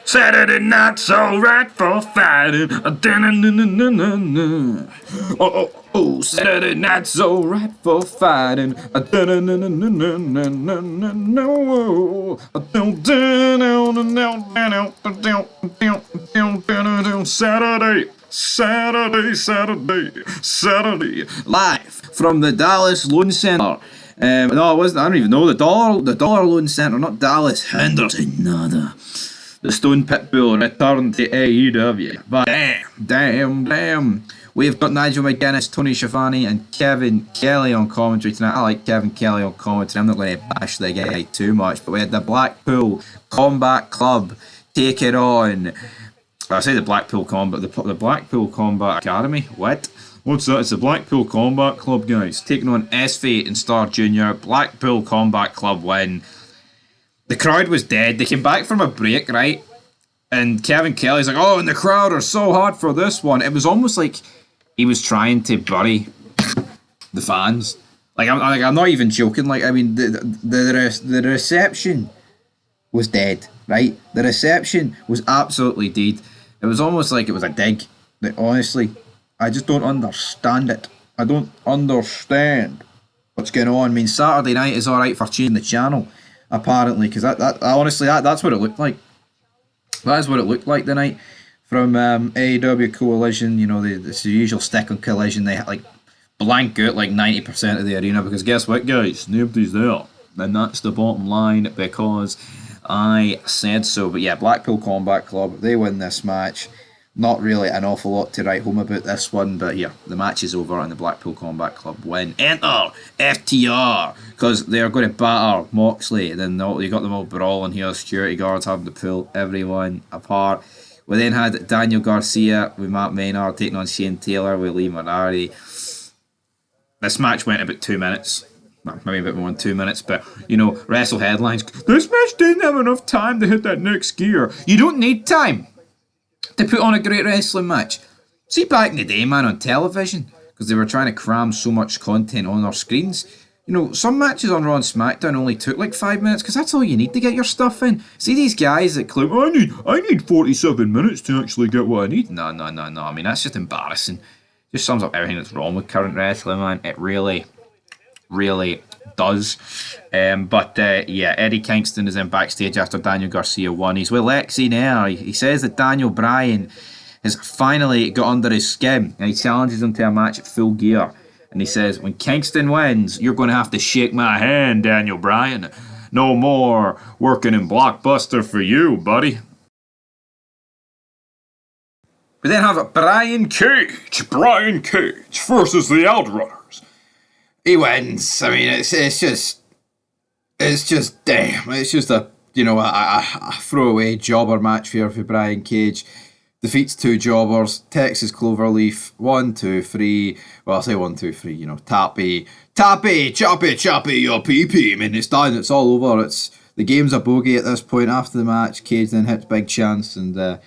Saturday night's alright for fighting. Oh, Saturday night's alright for fighting. Saturday. Live from the Dallas Loan Center. No, it wasn't. I don't even know the Dollar Loan Center, not Dallas. Henderson, nada. The Stone Pitbull returned to AEW. But damn. We've got Nigel McGuinness, Tony Schiavone, and Kevin Kelly on commentary tonight. I like Kevin Kelly on commentary. I'm not going to bash the guy too much. But we had the Blackpool Combat Club take it on. I say the Blackpool Combat, the Blackpool Combat Academy. What's that? It's the Blackpool Combat Club, guys. Taking on S-Fate and Star Jr. Blackpool Combat Club win. The crowd was dead. They came back from a break, right? And Kevin Kelly's like, oh, and the crowd are so hard for this one. It was almost like he was trying to bury the fans. I'm not even joking. Like, I mean, the reception was dead, right? The reception was absolutely dead. It was almost like it was a dig. Like, honestly, I just don't understand it. I don't understand what's going on. I mean, Saturday night is alright for changing the channel, apparently, because that's what it looked like. That is what it looked like tonight from AEW Collision. You know, it's the usual stick on Collision. They like blank out like 90% of the arena because guess what, guys? Nobody's there. And that's the bottom line because I said so. But yeah, Blackpool Combat Club, they win this match. Not really an awful lot to write home about this one, but here, the match is over and the Blackpool Combat Club win. Enter FTR, because they're going to batter Moxley. And then you got them all brawling here, security guards having to pull everyone apart. We then had Daniel Garcia with Matt Maynard taking on Shane Taylor with Lee Moriarty. This match went about 2 minutes. Maybe a bit more than 2 minutes, but, you know, wrestle headlines. This match didn't have enough time to hit that next gear. You don't need time to put on a great wrestling match. See, back in the day, man, on television, because they were trying to cram so much content on our screens, you know, some matches on Raw and SmackDown only took like 5 minutes, because that's all you need to get your stuff in. See these guys that claim, I need 47 minutes to actually get what I need. No. I mean, that's just embarrassing. Just sums up everything that's wrong with current wrestling, man. It really does. Yeah, Eddie Kingston is in backstage after Daniel Garcia won. He's with Lexi now. He says that Daniel Bryan has finally got under his skin and he challenges him to a match at Full Gear. And he says, when Kingston wins, you're going to have to shake my hand, Daniel Bryan. No more working in Blockbuster for you, buddy. We then have Brian Cage versus the Outrunners. He wins. I mean, it's just damn. It's just a throwaway jobber match here for Brian Cage. Defeats two jobbers. Texas Cloverleaf. 1, 2, 3. Well, I'll say 1, 2, 3. You know, tappy, choppy, your pee. I mean, it's done. It's all over. The game's a bogey at this point. After the match, Cage then hits Big Chance, and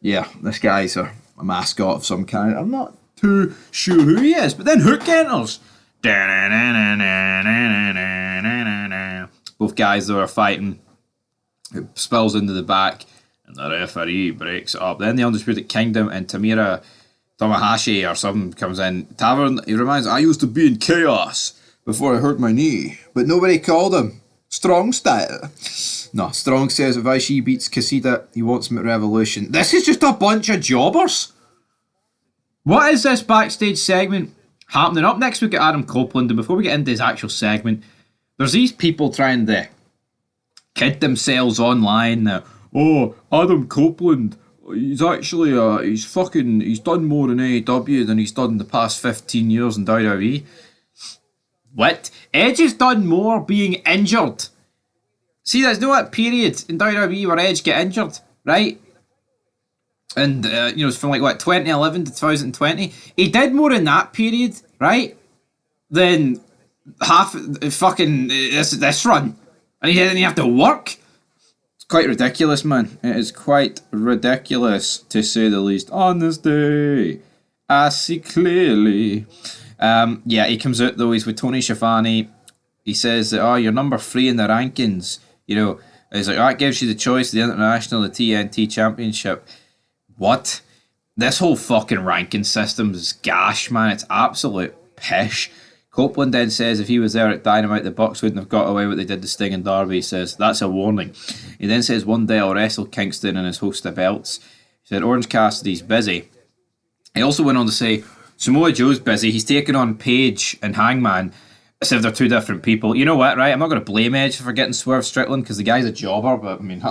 yeah, this guy's a mascot of some kind. I'm not too sure who he is, but then Hook enters. Both guys that are fighting. It spills into the back, and the referee breaks it up. Then the Undisputed Kingdom and Tamira Tamahashi or something comes in. Tavern, he reminds, I used to be in Chaos before I hurt my knee, but nobody called him Strong Style. No, Strong says if Ishii beats Kasida, he wants him at Revolution. This is just a bunch of jobbers. What is this backstage segment happening? Up next we get Adam Copeland, and before we get into his actual segment, there's these people trying to kid themselves online that, oh, Adam Copeland, he's actually he's done more in AEW than he's done in the past 15 years in WWE. What? Edge has done more being injured. See, there's no that period in WWE where Edge get injured, right? And, it's from 2011 to 2020. He did more in that period, right, than half fucking this run. And he didn't have to work. It's quite ridiculous, man. It is quite ridiculous, to say the least. On this day, I see clearly. Yeah, he comes out, though. He's with Tony Schiavone. He says that, you're number 3 in the rankings. You know, He's like, that gives you the choice of the International, the TNT Championship. What? This whole fucking ranking system is gash, man. It's absolute pish. Copeland then says if he was there at Dynamite, the Bucks wouldn't have got away what they did to Sting and Darby. He says, that's a warning. He then says, one day I'll wrestle Kingston and his host of belts. He said, Orange Cassidy's busy. He also went on to say, Samoa Joe's busy. He's taking on Paige and Hangman as if they're two different people. You know what, right? I'm not going to blame Edge for getting Swerve Strickland because the guy's a jobber, but I mean,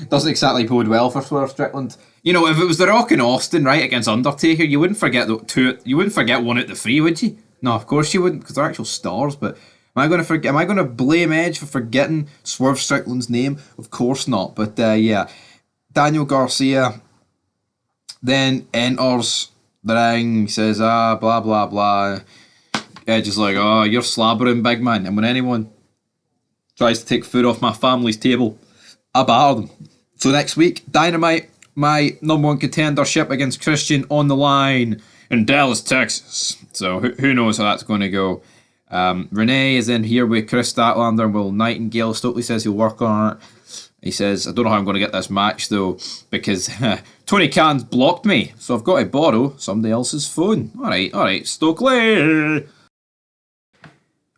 doesn't exactly bode well for Swerve Strickland. You know, if it was The Rock and Austin, right, against Undertaker, you wouldn't forget you wouldn't forget one out the three, would you? No, of course you wouldn't, because they're actual stars. But am I going to blame Edge for forgetting Swerve Strickland's name? Of course not. But yeah, Daniel Garcia then enters the ring. He says, blah blah blah. Edge is like, oh, you're slabbering, big man. And when anyone tries to take food off my family's table, I batter them. So next week, Dynamite, my number one contendership against Christian on the line in Dallas, Texas. So who knows how that's going to go. Renee is in here with Chris Statlander and Will Nightingale. Stokely says he'll work on it. He says, I don't know how I'm going to get this match though, because Tony Khan's blocked me, so I've got to borrow somebody else's phone. Alright, Stokely.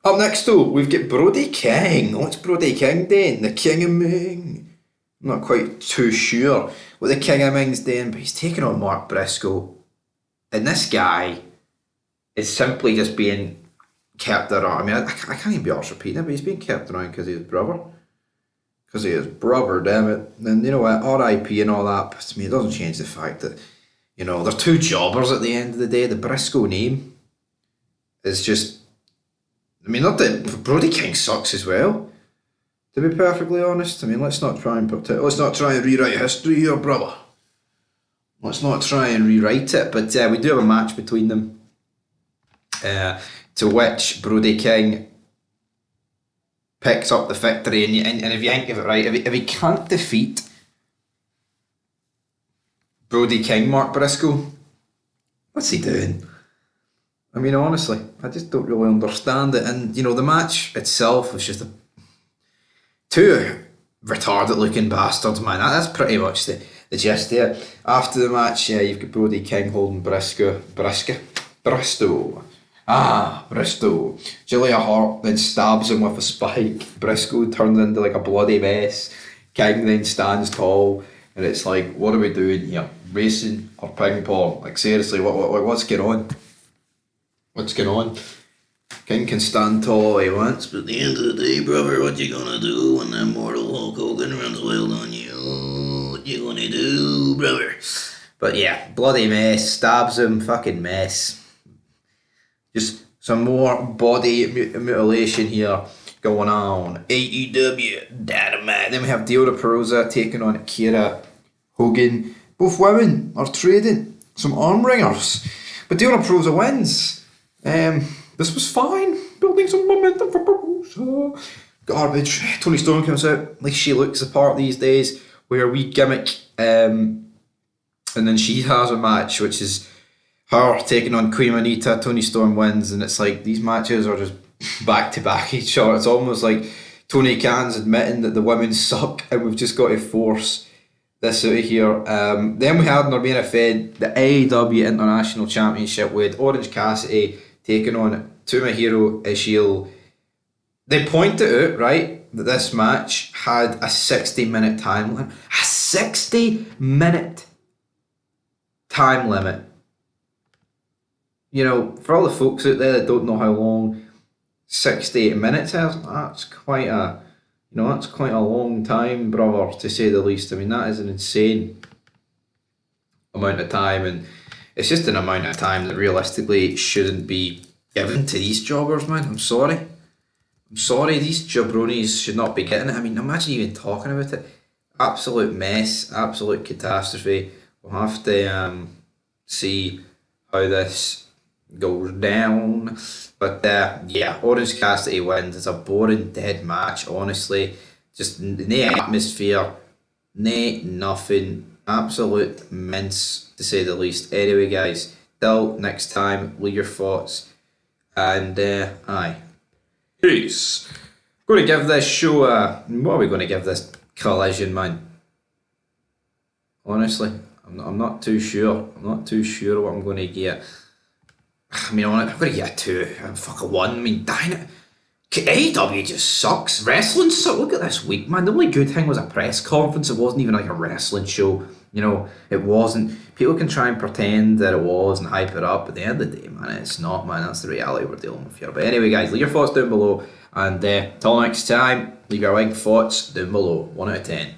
Up next though, we've got Brody King. What's Brody King doing? The King of Ming. I'm not quite too sure what the King of Ming's doing, but he's taking on Mark Briscoe. And this guy is simply just being kept around. I mean, I can't even be honest repeating it, but he's being kept around because he's his brother. Because he is brother, damn it. And you know what, R.I.P. and all that, but to me it doesn't change the fact that, you know, they're two jobbers at the end of the day. The Briscoe name is just, I mean, not that Brody King sucks as well, to be perfectly honest. I mean, let's not try and rewrite history here, brother. Let's not try and rewrite it, but we do have a match between them, to which Brody King picks up the victory, and if you think of it right, if he can't defeat Brody King, Mark Briscoe, what's he doing? I mean, honestly, I just don't really understand it. And, you know, the match itself was just two retarded looking bastards, man. That's pretty much the gist there. After the match, you've got Brody King holding Bristow. Julia Hart then stabs him with a spike. Briscoe turns into like a bloody mess. King then stands tall, and it's like, what are we doing here? Racing or ping pong? Like, seriously, what's going on? What's going on? King can stand tall all he wants, but at the end of the day, brother, what you gonna do when that mortal Hulk Hogan runs wild on you? What you gonna do, brother? But yeah, bloody mess, stabs him, fucking mess. Just some more body mutilation here going on. AEW Dynamite. Then we have Deonna Purrazzo taking on Kiera Hogan. Both women are trading some arm ringers, but Deonna Purrazzo wins. This was fine. Building some momentum for Purrazzo. Garbage. Toni Storm comes out. At least she looks the part these days. Where we gimmick. And then she has a match, which is her taking on Queen Manita. Toni Storm wins, and it's like these matches are just back to back each other. It's almost like Tony Khan's admitting that the women suck, and we've just got to force this out of here. Then we had in our main event the AEW International Championship with Orange Cassidy taking on Tomohiro Ishii. They pointed out, right, that this match had a 60-minute time limit. A 60-minute time limit. You know, for all the folks out there that don't know how long 68 minutes is, that's quite a long time, brother, to say the least. I mean, that is an insane amount of time, and it's just an amount of time that realistically shouldn't be given to these jobbers, man. I'm sorry, these jabronis should not be getting it. I mean, imagine even talking about it. Absolute mess, absolute catastrophe. We'll have to see how this goes down. But yeah, Orange Cassidy wins. It's a boring dead match, honestly. Just no atmosphere, nothing. Absolute mince, to say the least. Anyway, guys, till next time, leave your thoughts. And peace. Going to give this show what are we going to give this? Collision, man. Honestly, I'm not too sure. I'm not too sure what I'm going to get. I mean, I'm going to get a 2. Fuck a 1. I mean, dang it. AEW just sucks. Wrestling sucks. Look at this week, man. The only good thing was a press conference. It wasn't even like a wrestling show. You know, it wasn't. People can try and pretend that it was and hype it up, but at the end of the day, man, it's not, man. That's the reality we're dealing with here. But anyway, guys, leave your thoughts down below. And till next time, leave your like thoughts down below. 1 out of 10.